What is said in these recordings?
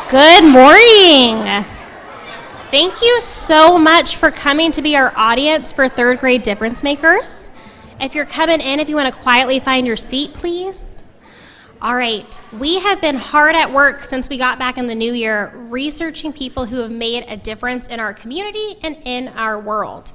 Good morning. Thank you so much for coming to be our audience for third grade difference makers. If you're coming in, if you want to quietly find your seat, please. All right, we have been hard at work since we got back in the new year researching people who have made a difference in our community and in our world.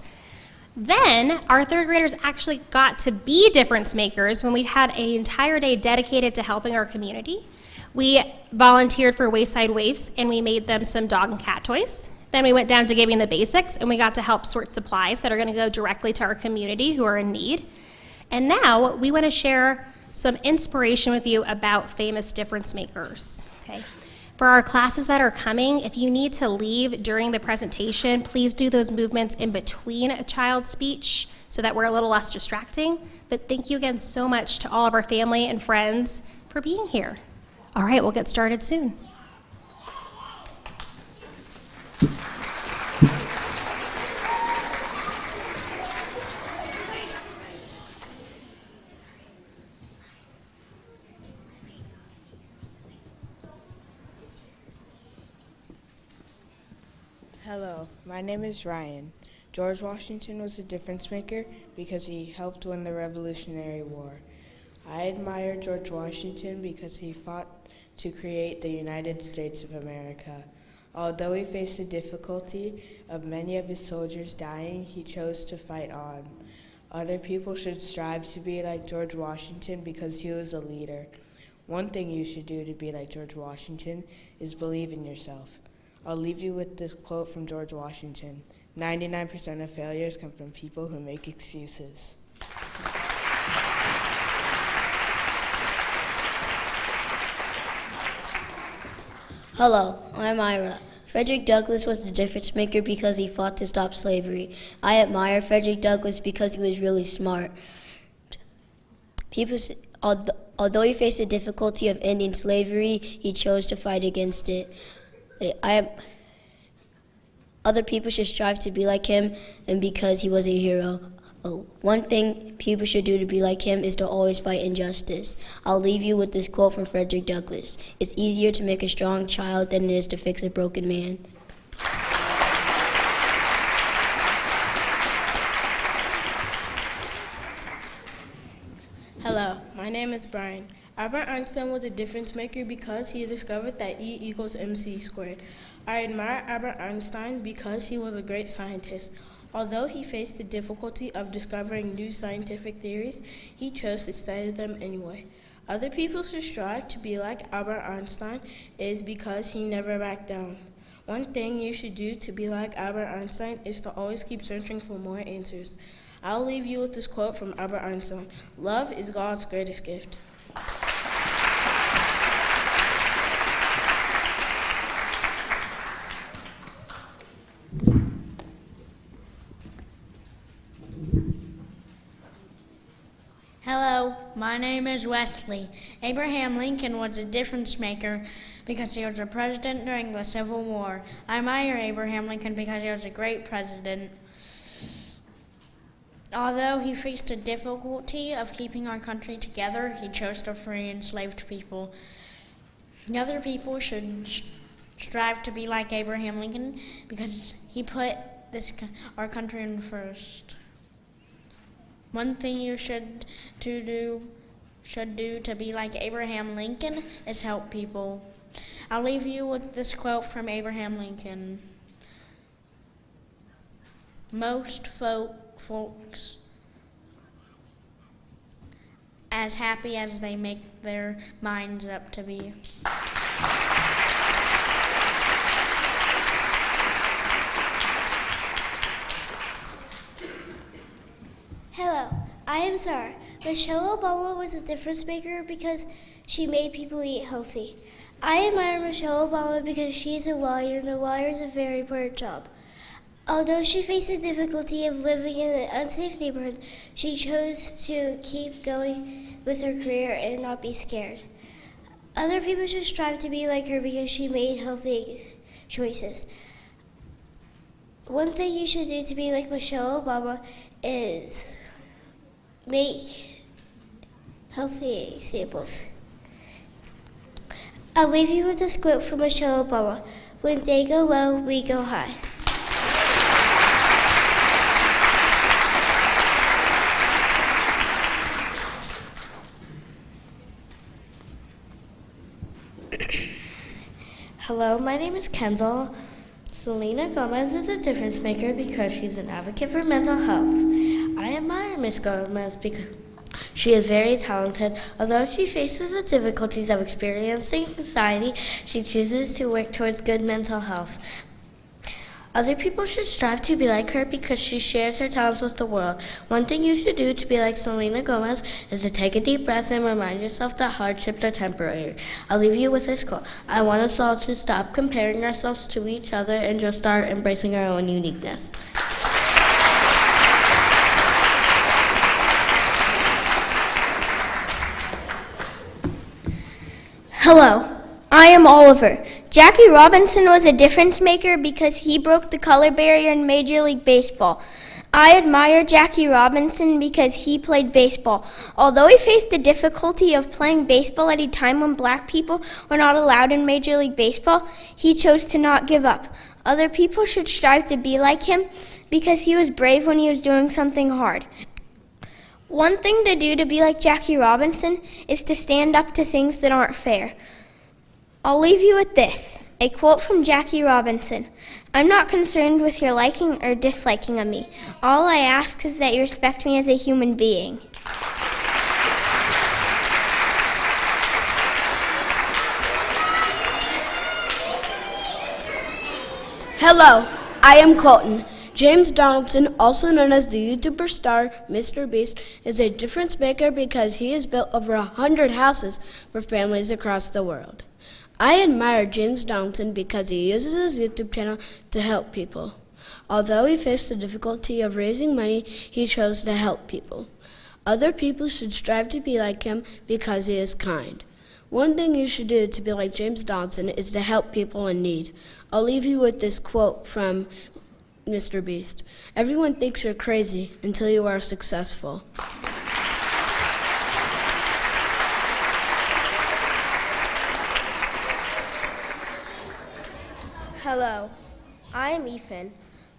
Then our third graders actually got to be difference makers when we had an entire day dedicated to helping our community. We volunteered for Wayside Waifs and we made them some dog and cat toys. Then we went down to giving the basics and we got to help sort supplies that are going to go directly to our community who are in need. And now we want to share some inspiration with you about famous difference makers. Okay. For our classes that are coming, if you need to leave during the presentation, please do those movements in between a child's speech so that we're a little less distracting. But thank you again so much to all of our family and friends for being here. All right, we'll get started soon. Hello, my name is Ryan. George Washington was a difference maker because he helped win the Revolutionary War. I admire George Washington because he fought to create the United States of America. Although he faced the difficulty of many of his soldiers dying, he chose to fight on. Other people should strive to be like George Washington because he was a leader. One thing you should do to be like George Washington is believe in yourself. I'll leave you with this quote from George Washington. 99% of failures come from people who make excuses. Hello, I'm Ira. Frederick Douglass was the difference maker because he fought to stop slavery. I admire Frederick Douglass because he was really smart. Although he faced the difficulty of ending slavery, he chose to fight against it. Other people should strive to be like him, and because he was a hero. One thing people should do to be like him is to always fight injustice. I'll leave you with this quote from Frederick Douglass. It's easier to make a strong child than it is to fix a broken man. Hello, my name is Brian. Albert Einstein was a difference maker because he discovered that E equals mc squared. I admire Albert Einstein because he was a great scientist. Although he faced the difficulty of discovering new scientific theories, he chose to study them anyway. Other people should strive to be like Albert Einstein is because he never backed down. One thing you should do to be like Albert Einstein is to always keep searching for more answers. I'll leave you with this quote from Albert Einstein. Love is God's greatest gift. Hello, my name is Wesley. Abraham Lincoln was a difference maker because he was a president during the Civil War. I admire Abraham Lincoln because he was a great president. Although he faced the difficulty of keeping our country together, he chose to free enslaved people. The other people should strive to be like Abraham Lincoln because he put our country in first. One thing you should do to be like Abraham Lincoln is help people. I'll leave you with this quote from Abraham Lincoln. Most folks as happy as they make their minds up to be. Hello, I am Sarah. Michelle Obama was a difference maker because she made people eat healthy. I admire Michelle Obama because she is a lawyer, and a lawyer is a very important job. Although she faced the difficulty of living in an unsafe neighborhood, she chose to keep going with her career and not be scared. Other people should strive to be like her because she made healthy choices. One thing you should do to be like Michelle Obama is make healthy examples. I'll leave you with this quote from Michelle Obama. When they go low, we go high. Hello, my name is Kendall. Selena Gomez is a difference maker because she's an advocate for mental health. I admire Miss Gomez because she is very talented. Although she faces the difficulties of experiencing anxiety, she chooses to work towards good mental health. Other people should strive to be like her because she shares her talents with the world. One thing you should do to be like Selena Gomez is to take a deep breath and remind yourself that hardships are temporary. I'll leave you with this quote. I want us all to stop comparing ourselves to each other and just start embracing our own uniqueness. Hello, I am Oliver. Jackie Robinson was a difference maker because he broke the color barrier in Major League Baseball. I admire Jackie Robinson because he played baseball. Although he faced the difficulty of playing baseball at a time when black people were not allowed in Major League Baseball, he chose to not give up. Other people should strive to be like him because he was brave when he was doing something hard. One thing to do to be like Jackie Robinson is to stand up to things that aren't fair. I'll leave you with this, a quote from Jackie Robinson. I'm not concerned with your liking or disliking of me. All I ask is that you respect me as a human being. Hello, I am Colton. James Donaldson, also known as the YouTuber star Mr. Beast, is a difference maker because he has built over 100 houses for families across the world. I admire James Donaldson because he uses his YouTube channel to help people. Although he faced the difficulty of raising money, he chose to help people. Other people should strive to be like him because he is kind. One thing you should do to be like James Donaldson is to help people in need. I'll leave you with this quote from Mr. Beast. Everyone thinks you're crazy until you are successful. Hello, I am Ethan.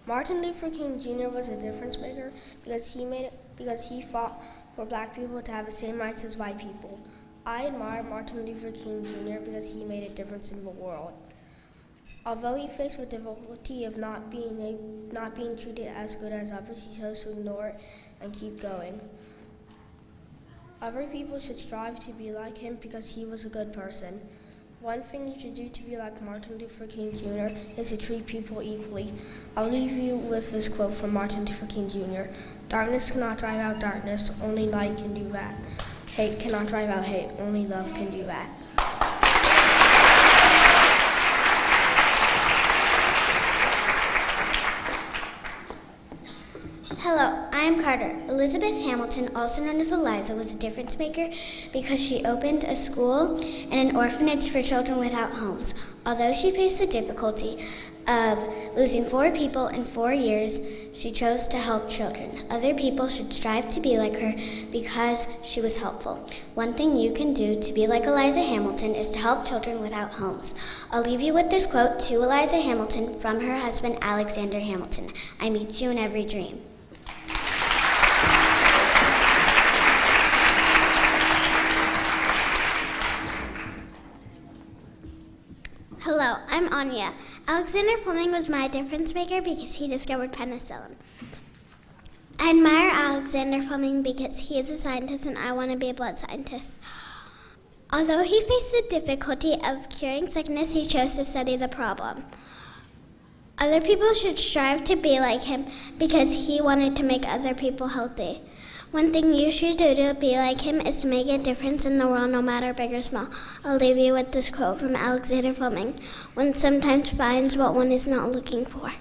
Martin Luther King Jr. was a difference maker because he fought for black people to have the same rights as white people. I admire Martin Luther King Jr. because he made a difference in the world. Although he faced the difficulty of not being treated as good as others, he chose to ignore it and keep going. Other people should strive to be like him because he was a good person. One thing you should do to be like Martin Luther King Jr. is to treat people equally. I'll leave you with this quote from Martin Luther King Jr. Darkness cannot drive out darkness, only light can do that. Hate cannot drive out hate, only love can do that. Hello, I am Carter. Elizabeth Hamilton, also known as Eliza, was a difference maker because she opened a school and an orphanage for children without homes. Although she faced the difficulty of losing 4 people in 4 years, she chose to help children. Other people should strive to be like her because she was helpful. One thing you can do to be like Eliza Hamilton is to help children without homes. I'll leave you with this quote to Eliza Hamilton from her husband Alexander Hamilton. I meet you in every dream. Hello, I'm Anya. Alexander Fleming was my difference maker because he discovered penicillin. I admire Alexander Fleming because he is a scientist and I want to be a blood scientist. Although he faced the difficulty of curing sickness, he chose to study the problem. Other people should strive to be like him because he wanted to make other people healthy. One thing you should do to be like him is to make a difference in the world, no matter big or small. I'll leave you with this quote from Alexander Fleming. One sometimes finds what one is not looking for.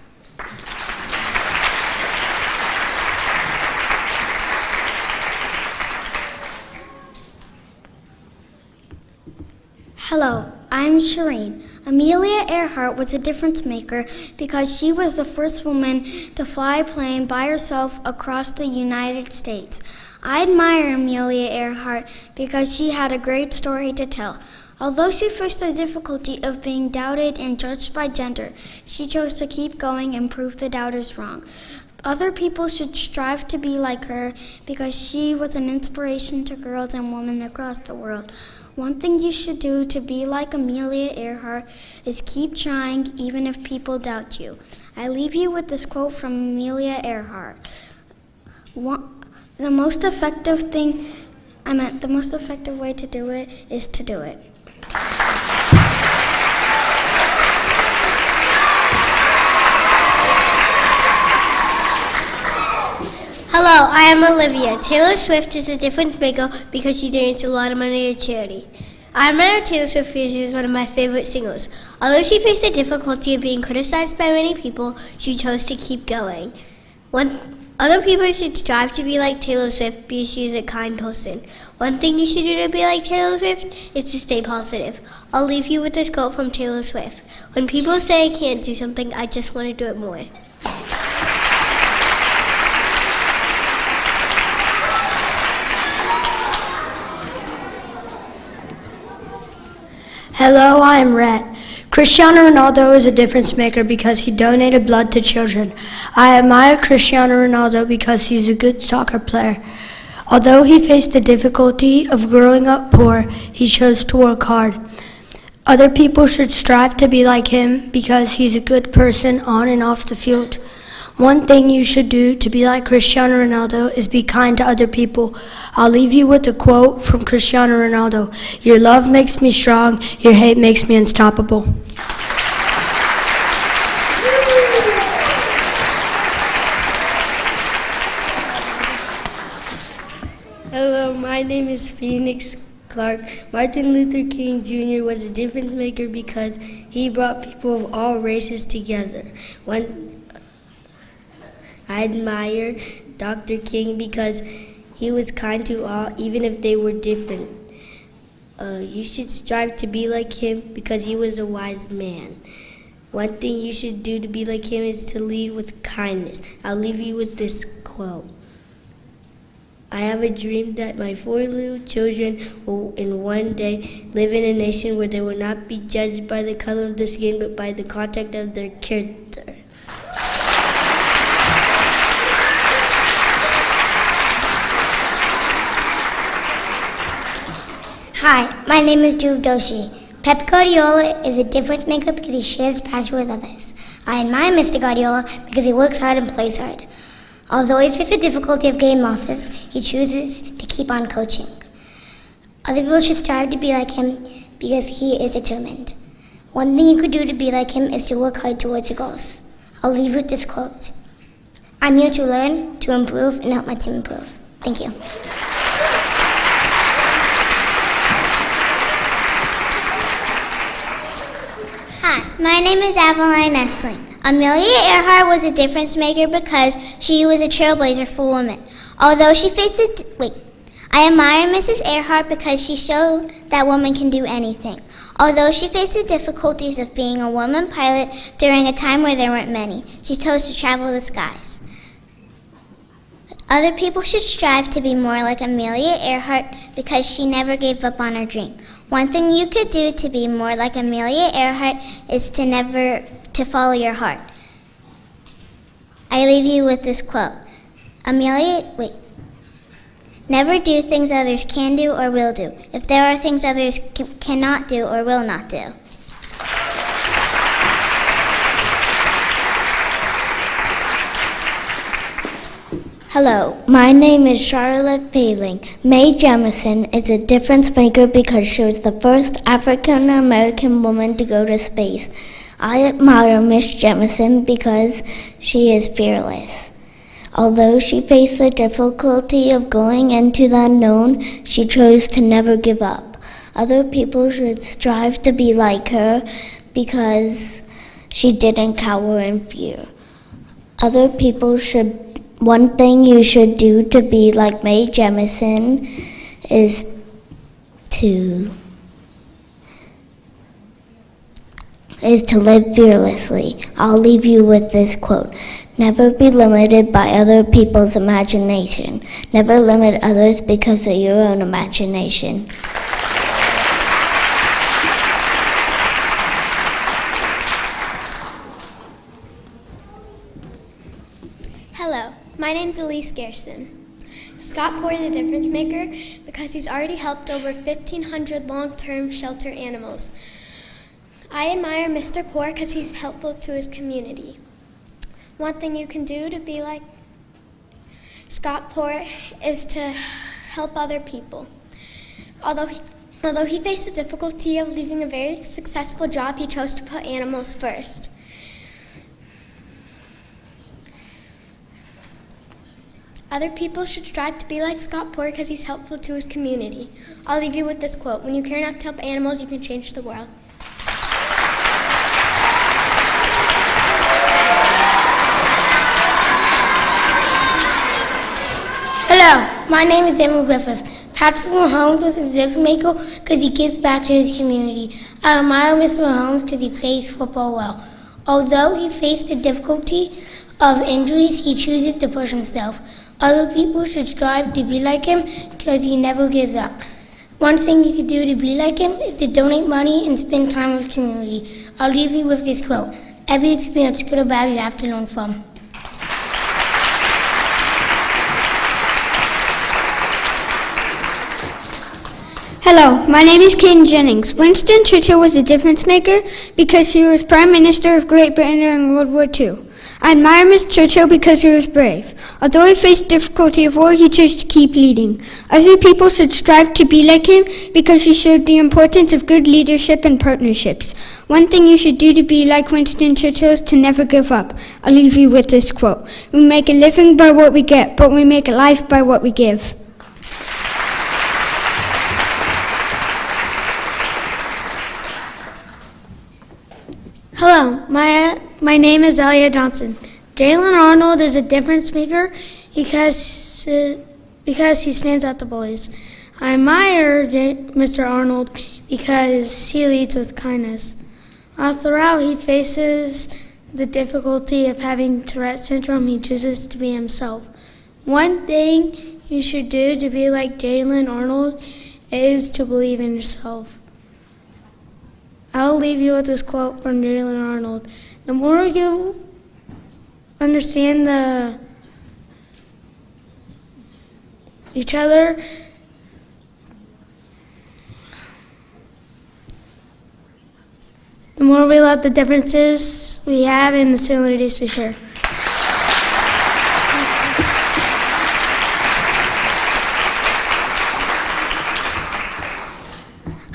Hello, I'm Shireen. Amelia Earhart was a difference maker because she was the first woman to fly a plane by herself across the United States. I admire Amelia Earhart because she had a great story to tell. Although she faced the difficulty of being doubted and judged by gender, she chose to keep going and prove the doubters wrong. Other people should strive to be like her because she was an inspiration to girls and women across the world. One thing you should do to be like Amelia Earhart is keep trying even if people doubt you. I leave you with this quote from Amelia Earhart. The most effective way to do it is to do it. Hello, I am Olivia. Taylor Swift is a difference maker because she donates a lot of money to charity. I admire Taylor Swift because she is one of my favorite singers. Although she faced the difficulty of being criticized by many people, she chose to keep going. Other people should strive to be like Taylor Swift because she is a kind person. One thing you should do to be like Taylor Swift is to stay positive. I'll leave you with this quote from Taylor Swift. When people say I can't do something, I just want to do it more. Hello, I am Rhett. Cristiano Ronaldo is a difference maker because he donated blood to children. I admire Cristiano Ronaldo because he's a good soccer player. Although he faced the difficulty of growing up poor, he chose to work hard. Other people should strive to be like him because he's a good person on and off the field. One thing you should do to be like Cristiano Ronaldo is be kind to other people. I'll leave you with a quote from Cristiano Ronaldo. Your love makes me strong, your hate makes me unstoppable. Hello, my name is Phoenix Clark. Martin Luther King Jr. was a difference maker because he brought people of all races together. I admire Dr. King because he was kind to all, even if they were different. You should strive to be like him because he was a wise man. One thing you should do to be like him is to lead with kindness. I'll leave you with this quote. I have a dream that my 4 little children will in one day live in a nation where they will not be judged by the color of their skin but by the content of their character. Hi, my name is Dhruv Doshi. Pep Guardiola is a difference maker because he shares passion with others. I admire Mr. Guardiola because he works hard and plays hard. Although he faces the difficulty of game losses, he chooses to keep on coaching. Other people should strive to be like him because he is determined. One thing you could do to be like him is to work hard towards your goals. I'll leave you with this quote. I'm here to learn, to improve, and help my team improve. Thank you. Hi, my name is Aveline Essling. Amelia Earhart was a difference maker because she was a trailblazer for women. Although she faced I admire Mrs. Earhart because she showed that women can do anything. Although she faced the difficulties of being a woman pilot during a time where there weren't many, she chose to travel the skies. Other people should strive to be more like Amelia Earhart because she never gave up on her dream. One thing you could do to be more like Amelia Earhart is to follow your heart. I leave you with this quote. Never do things others can do or will do. If there are things others cannot do or will not do. Hello, my name is Charlotte Paling. Mae Jemison is a difference maker because she was the first African American woman to go to space. I admire Miss Jemison because she is fearless. Although she faced the difficulty of going into the unknown, she chose to never give up. Other people should strive to be like her because she didn't cower in fear. One thing you should do to be like Mae Jemison is to live fearlessly. I'll leave you with this quote. Never be limited by other people's imagination. Never limit others because of your own imagination. name's Elise Garrison. Scott Poor is a difference maker because he's already helped over 1,500 long-term shelter animals. I admire Mr. Poor because he's helpful to his community. One thing you can do to be like Scott Poor is to help other people. Although he faced the difficulty of leaving a very successful job, he chose to put animals first. Other people should strive to be like Scott Poor because he's helpful to his community. I'll leave you with this quote: "When you care enough to help animals, you can change the world." Hello, my name is Emma Griffith. Patrick Mahomes was a difference maker because he gives back to his community. I admire Mr. Mahomes because he plays football well. Although he faced the difficulty of injuries, he chooses to push himself. Other people should strive to be like him because he never gives up. One thing you can do to be like him is to donate money and spend time with community. I'll leave you with this quote: "Every experience, good or bad, you have to learn from." Hello, my name is Caden Jennings. Winston Churchill was a difference maker because he was Prime Minister of Great Britain during World War II. I admire Mr. Churchill because he was brave. Although he faced difficulty of war, he chose to keep leading. Other people should strive to be like him because he showed the importance of good leadership and partnerships. One thing you should do to be like Winston Churchill is to never give up. I'll leave you with this quote: "We make a living by what we get, but we make a life by what we give." Hello, my name is Elia Johnson. Jalen Arnold is a difference maker because he stands out to bullies. I admire Mr. Arnold because he leads with kindness. All throughout he faces the difficulty of having Tourette syndrome, he chooses to be himself. One thing you should do to be like Jalen Arnold is to believe in yourself. I'll leave you with this quote from Jalen Arnold: "The more you understand each other, the more we love the differences we have and the similarities we share."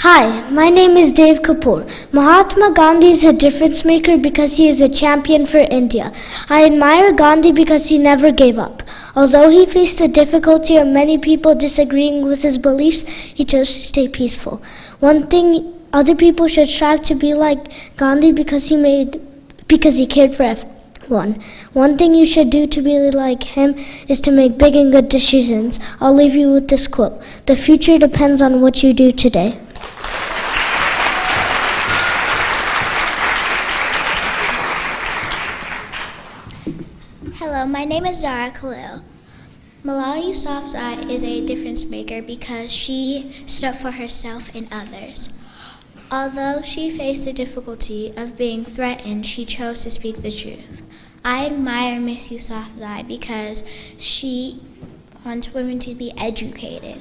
Hi, my name is Dave Kapoor. Mahatma Gandhi is a difference maker because he is a champion for India. I admire Gandhi because he never gave up. Although he faced the difficulty of many people disagreeing with his beliefs, he chose to stay peaceful. One thing other people should strive to be like Gandhi because he cared for everyone. One thing you should do to be like him is to make big and good decisions. I'll leave you with this quote: "The future depends on what you do today." Hello, my name is Zara Khalil. Malala Yousafzai is a difference maker because she stood up for herself and others. Although she faced the difficulty of being threatened, she chose to speak the truth. I admire Miss Yousafzai because she wants women to be educated.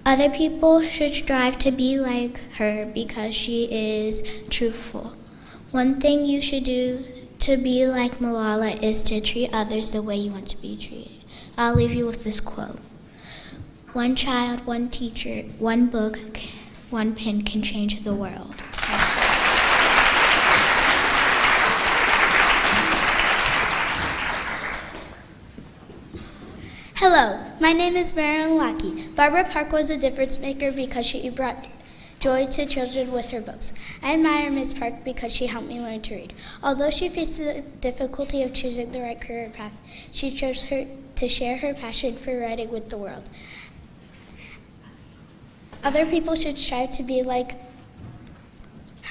Other people should strive to be like her because she is truthful. One thing you should do to be like Malala is to treat others the way you want to be treated. I'll leave you with this quote: "One child, one teacher, one book, one pen can change the world." Hello, my name is Marilyn Lackey. Barbara Park was a difference maker because she brought joy to children with her books. I admire Ms. Park because she helped me learn to read. Although she faced the difficulty of choosing the right career path, she chose to share her passion for writing with the world. Other people should strive to be like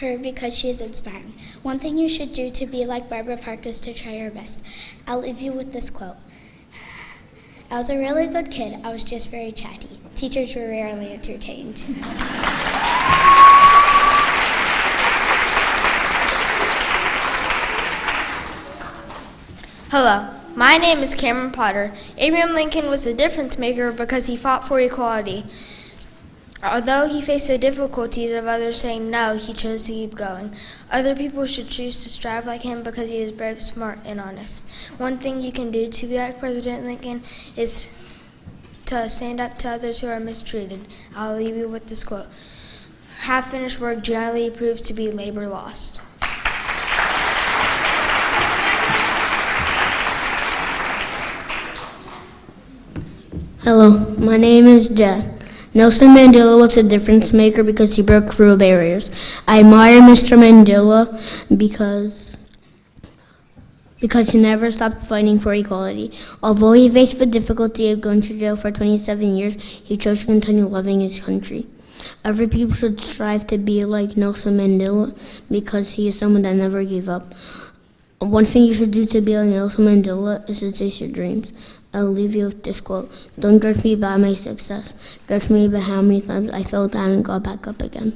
her because she is inspiring. One thing you should do to be like Barbara Park is to try your best. I'll leave you with this quote: "I was a really good kid. I was just very chatty. Teachers were rarely entertained." Hello, my name is Cameron Potter. Abraham Lincoln was a difference maker because he fought for equality. Although he faced the difficulties of others saying no, he chose to keep going. Other people should choose to strive like him because he is brave, smart, and honest. One thing you can do to be like President Lincoln is to stand up to others who are mistreated. I'll leave you with this quote. Half-finished work generally proves to be labor lost. Hello, my name is Jeff. Nelson Mandela was a difference maker because he broke through barriers. I admire Mr. Mandela because he never stopped fighting for equality. Although he faced the difficulty of going to jail for 27 years, he chose to continue loving his country. Every people should strive to be like Nelson Mandela because he is someone that never gave up. One thing you should do to be like Nelson Mandela is to chase your dreams. I'll leave you with this quote. Don't judge me by my success. Judge me by how many times I fell down and got back up again.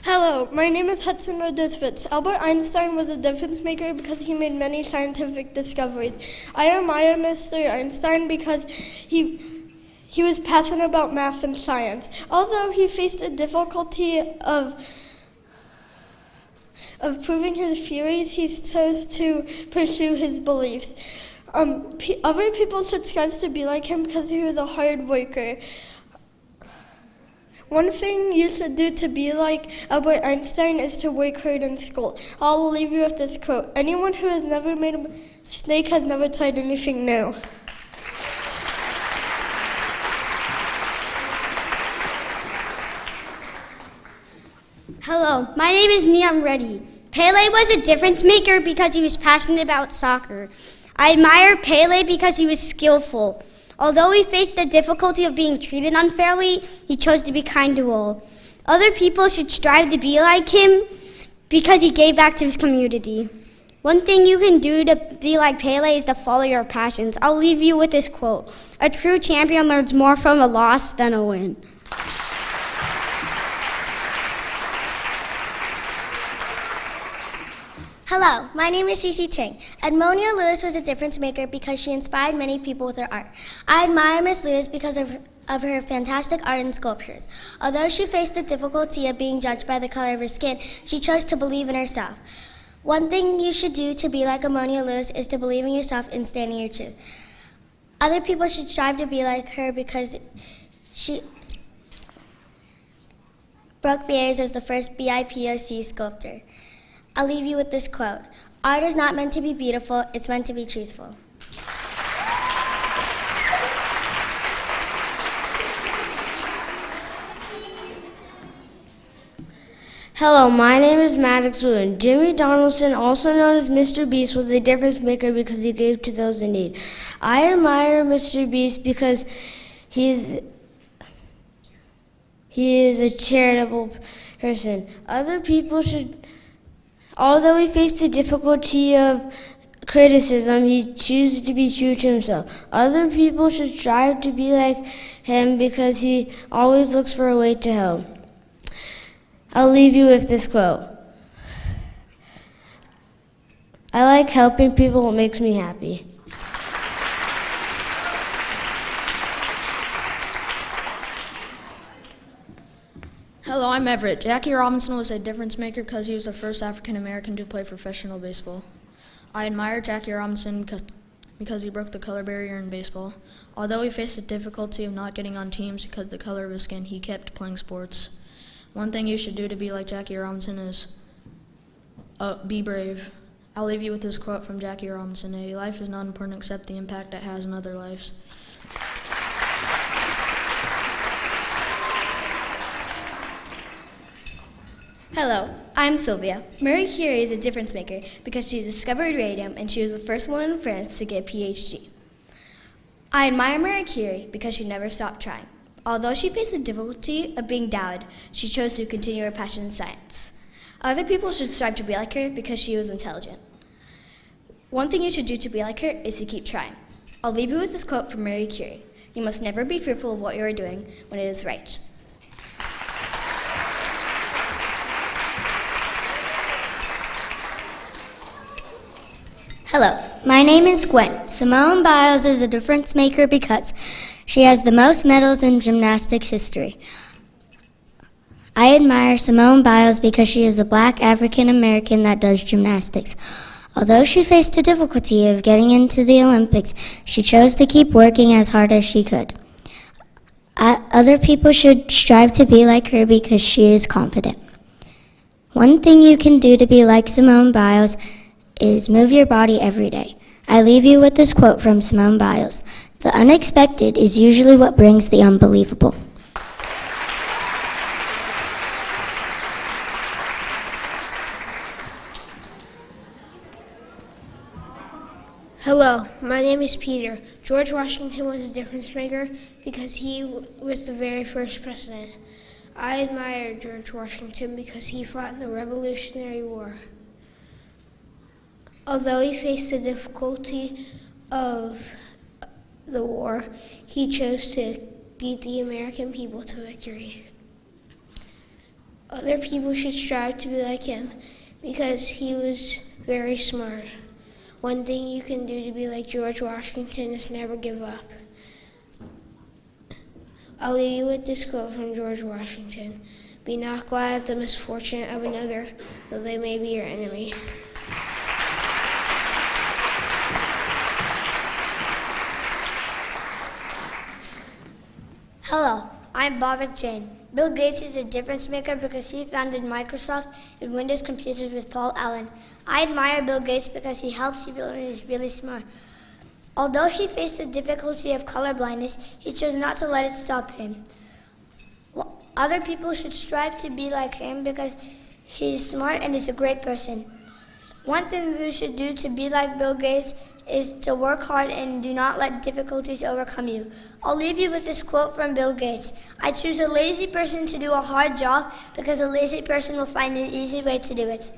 Hello, my name is Hudson Roduswitz. Albert Einstein was a difference maker because he made many scientific discoveries. I admire Mr. Einstein because he was passionate about math and science. Although he faced the difficulty of proving his theories, he chose to pursue his beliefs. Other people should strive to be like him because he was a hard worker. One thing you should do to be like Albert Einstein is to work hard in school. I'll leave you with this quote. Anyone who has never made a mistake has never tried anything new. Hello, my name is Niam Reddy. Pele was a difference maker because he was passionate about soccer. I admire Pele because he was skillful. Although he faced the difficulty of being treated unfairly, he chose to be kind to all. Other people should strive to be like him because he gave back to his community. One thing you can do to be like Pele is to follow your passions. I'll leave you with this quote. A true champion learns more from a loss than a win. Hello, my name is Cece Ting. Edmonia Lewis was a difference maker because she inspired many people with her art. I admire Miss Lewis because of her fantastic art and sculptures. Although she faced the difficulty of being judged by the color of her skin, she chose to believe in herself. One thing you should do to be like Edmonia Lewis is to believe in yourself and stand in your truth. Other people should strive to be like her because she broke barriers as the first BIPOC sculptor. I'll leave you with this quote. Art is not meant to be beautiful, it's meant to be truthful. Hello, my name is Maddox Wooten. Jimmy Donaldson, also known as Mr. Beast, was a difference maker because he gave to those in need. I admire Mr. Beast because he is a charitable person. Other people should, although he faced the difficulty of criticism, he chooses to be true to himself. Other people should strive to be like him because he always looks for a way to help. I'll leave you with this quote. I like helping people, it makes me happy. Hello, I'm Everett. Jackie Robinson was a difference maker because he was the first African American to play professional baseball. I admire Jackie Robinson because he broke the color barrier in baseball. Although he faced the difficulty of not getting on teams because of the color of his skin, he kept playing sports. One thing you should do to be like Jackie Robinson is be brave. I'll leave you with this quote from Jackie Robinson. A life is not important except the impact it has on other lives. Hello, I'm Sylvia. Marie Curie is a difference maker because she discovered radium and she was the first woman in France to get a PhD. I admire Marie Curie because she never stopped trying. Although she faced the difficulty of being doubted, she chose to continue her passion in science. Other people should strive to be like her because she was intelligent. One thing you should do to be like her is to keep trying. I'll leave you with this quote from Marie Curie. You must never be fearful of what you are doing when it is right. Hello, my name is Gwen. Simone Biles is a difference maker because she has the most medals in gymnastics history. I admire Simone Biles because she is a black African American that does gymnastics. Although she faced the difficulty of getting into the Olympics, she chose to keep working as hard as she could. Other people should strive to be like her because she is confident. One thing you can do to be like Simone Biles is move your body every day. I leave you with this quote from Simone Biles: "The unexpected is usually what brings the unbelievable." Hello, my name is Peter. George Washington was a difference maker because he was the very first president. I admire George Washington because he fought in the Revolutionary War. Although he faced the difficulty of the war, he chose to lead the American people to victory. Other people should strive to be like him because he was very smart. One thing you can do to be like George Washington is never give up. I'll leave you with this quote from George Washington: "Be not glad at the misfortune of another, though they may be your enemy." Hello, I'm Bhavik Jain. Bill Gates is a difference maker because he founded Microsoft and Windows computers with Paul Allen. I admire Bill Gates because he helps people and is really smart. Although he faced the difficulty of color blindness, he chose not to let it stop him. Other people should strive to be like him because he's smart and is a great person. One thing you should do to be like Bill Gates is to work hard and do not let difficulties overcome you. I'll leave you with this quote from Bill Gates: "I choose a lazy person to do a hard job because a lazy person will find an easy way to do it."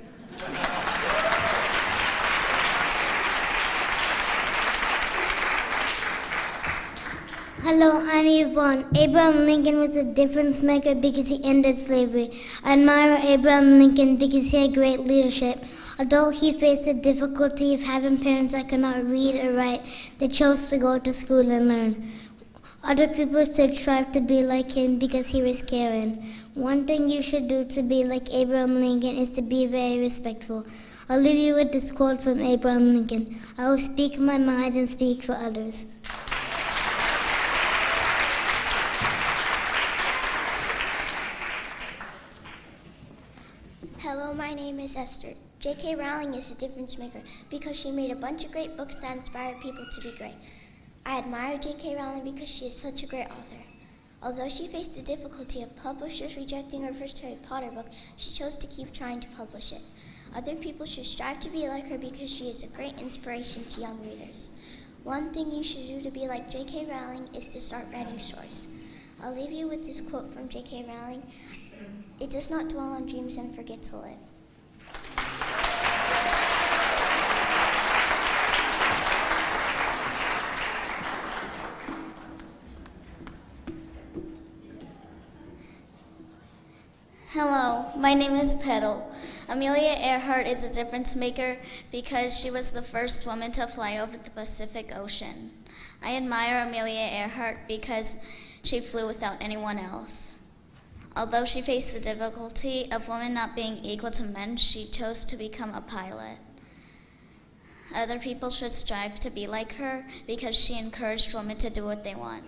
Hello, I'm Yvonne. Abraham Lincoln was a difference maker because he ended slavery. I admire Abraham Lincoln because he had great leadership. Although he faced the difficulty of having parents that could not read or write, they chose to go to school and learn. Other people should strive to be like him because he was caring. One thing you should do to be like Abraham Lincoln is to be very respectful. I'll leave you with this quote from Abraham Lincoln: "I will speak my mind and speak for others." Hello, my name is Esther. J.K. Rowling is a difference maker because she made a bunch of great books that inspire people to be great. I admire J.K. Rowling because she is such a great author. Although she faced the difficulty of publishers rejecting her first Harry Potter book, she chose to keep trying to publish it. Other people should strive to be like her because she is a great inspiration to young readers. One thing you should do to be like J.K. Rowling is to start writing stories. I'll leave you with this quote from J.K. Rowling: "It does not dwell on dreams and forget to live." Hello, my name is Petal. Amelia Earhart is a difference maker because she was the first woman to fly over the Pacific Ocean. I admire Amelia Earhart because she flew without anyone else. Although she faced the difficulty of women not being equal to men, she chose to become a pilot. Other people should strive to be like her because she encouraged women to do what they want.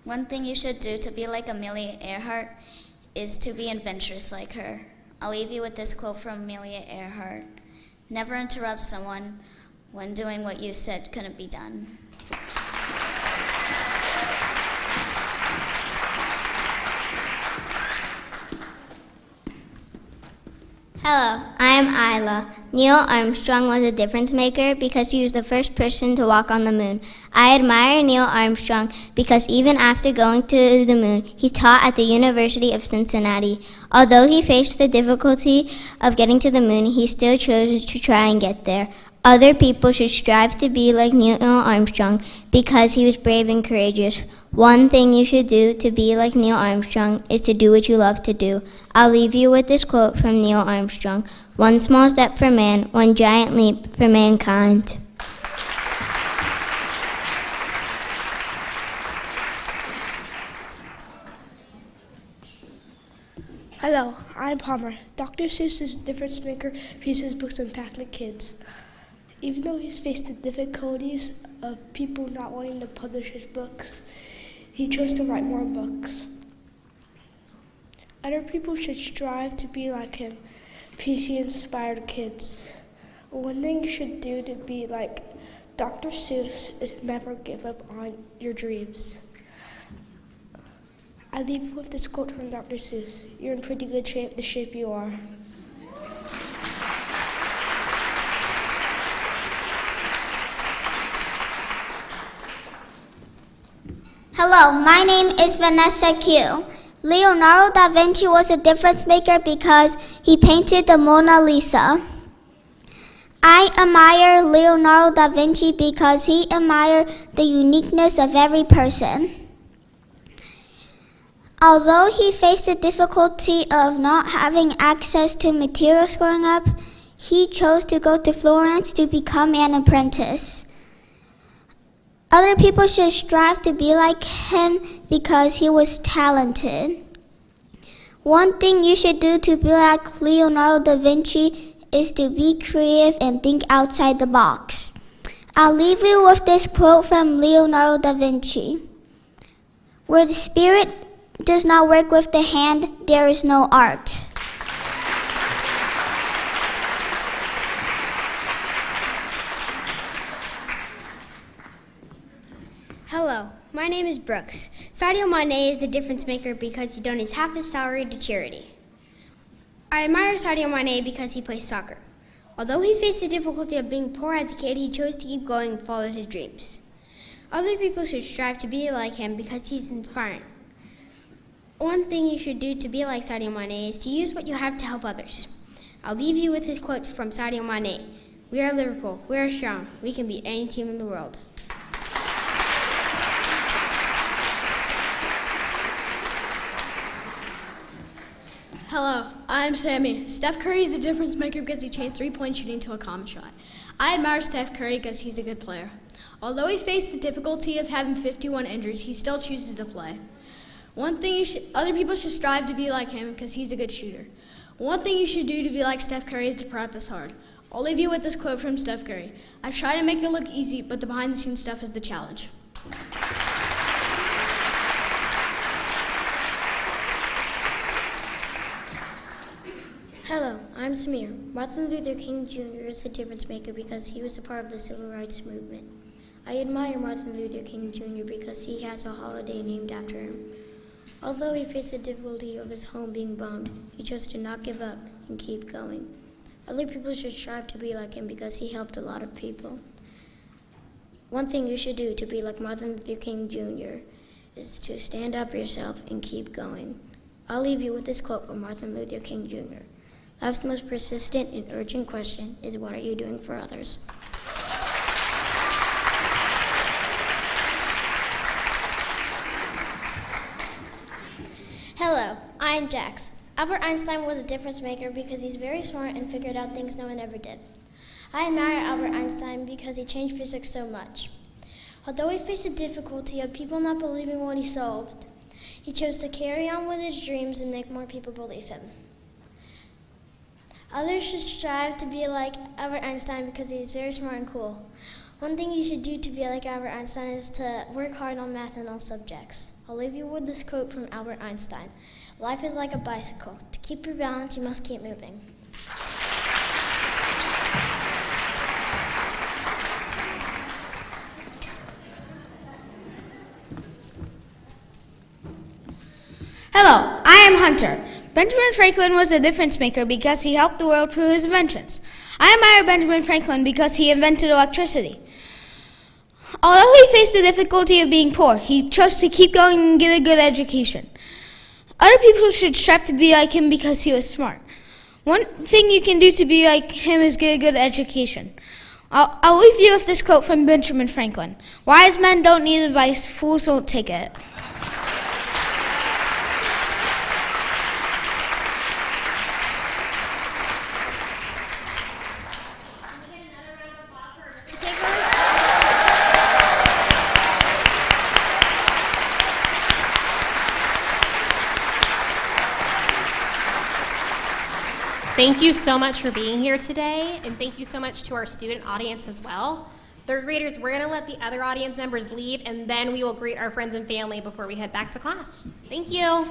One thing you should do to be like Amelia Earhart is to be adventurous like her. I'll leave you with this quote from Amelia Earhart: "Never interrupt someone when doing what you said couldn't be done." Hello, I am Isla. Neil Armstrong was a difference maker because he was the first person to walk on the moon. I admire Neil Armstrong because even after going to the moon, he taught at the University of Cincinnati. Although he faced the difficulty of getting to the moon, he still chose to try and get there. Other people should strive to be like Neil Armstrong because he was brave and courageous. One thing you should do to be like Neil Armstrong is to do what you love to do. I'll leave you with this quote from Neil Armstrong. One small step for man, one giant leap for mankind. Hello, I'm Palmer. Dr. Seuss is a difference maker because his books impact the kids. Even though he's faced the difficulties of people not wanting to publish his books, he chose to write more books. Other people should strive to be like him because he inspired kids. One thing you should do to be like Dr. Seuss is never give up on your dreams. I leave you with this quote from Dr. Seuss. You're in pretty good shape, the shape you are. Hello, my name is Vanessa Q. Leonardo da Vinci was a difference maker because he painted the Mona Lisa. I admire Leonardo da Vinci because he admired the uniqueness of every person. Although he faced the difficulty of not having access to materials growing up, he chose to go to Florence to become an apprentice. Other people should strive to be like him because he was talented. One thing you should do to be like Leonardo da Vinci is to be creative and think outside the box. I'll leave you with this quote from Leonardo da Vinci. Where the spirit does not work with the hand, there is no art. Hello, my name is Brooks. Sadio Mane is the difference maker because he donates half his salary to charity. I admire Sadio Mane because he plays soccer. Although he faced the difficulty of being poor as a kid, he chose to keep going and followed his dreams. Other people should strive to be like him because he's inspiring. One thing you should do to be like Sadio Mane is to use what you have to help others. I'll leave you with his quotes from Sadio Mane. We are Liverpool. We are strong. We can beat any team in the world. Hello, I'm Sammy. Steph Curry is a difference maker because he changed three-point shooting to a common shot. I admire Steph Curry because he's a good player. Although he faced the difficulty of having 51 injuries, he still chooses to play. One thing other people should strive to be like him because he's a good shooter. One thing you should do to be like Steph Curry is to practice hard. I'll leave you with this quote from Steph Curry. I try to make it look easy, but the behind-the-scenes stuff is the challenge. Hello, I'm Samir. Martin Luther King Jr. is a difference maker because he was a part of the civil rights movement. I admire Martin Luther King Jr. because he has a holiday named after him. Although he faced the difficulty of his home being bombed, he chose to not give up and keep going. Other people should strive to be like him because he helped a lot of people. One thing you should do to be like Martin Luther King Jr. is to stand up for yourself and keep going. I'll leave you with this quote from Martin Luther King Jr. Life's most persistent and urgent question is, what are you doing for others? Hello, I'm Jax. Albert Einstein was a difference maker because he's very smart and figured out things no one ever did. I admire Albert Einstein because he changed physics so much. Although he faced the difficulty of people not believing what he solved, he chose to carry on with his dreams and make more people believe him. Others should strive to be like Albert Einstein because he's very smart and cool. One thing you should do to be like Albert Einstein is to work hard on math and all subjects. I'll leave you with this quote from Albert Einstein. Life is like a bicycle. To keep your balance, you must keep moving. Hello, I am Hunter. Benjamin Franklin was a difference maker because he helped the world through his inventions. I admire Benjamin Franklin because he invented electricity. Although he faced the difficulty of being poor, he chose to keep going and get a good education. Other people should strive to be like him because he was smart. One thing you can do to be like him is get a good education. I'll leave you with this quote from Benjamin Franklin. Wise men don't need advice, fools don't take it. Thank you so much for being here today, and thank you so much to our student audience as well. Third graders, we're gonna let the other audience members leave, and then we will greet our friends and family before we head back to class. Thank you.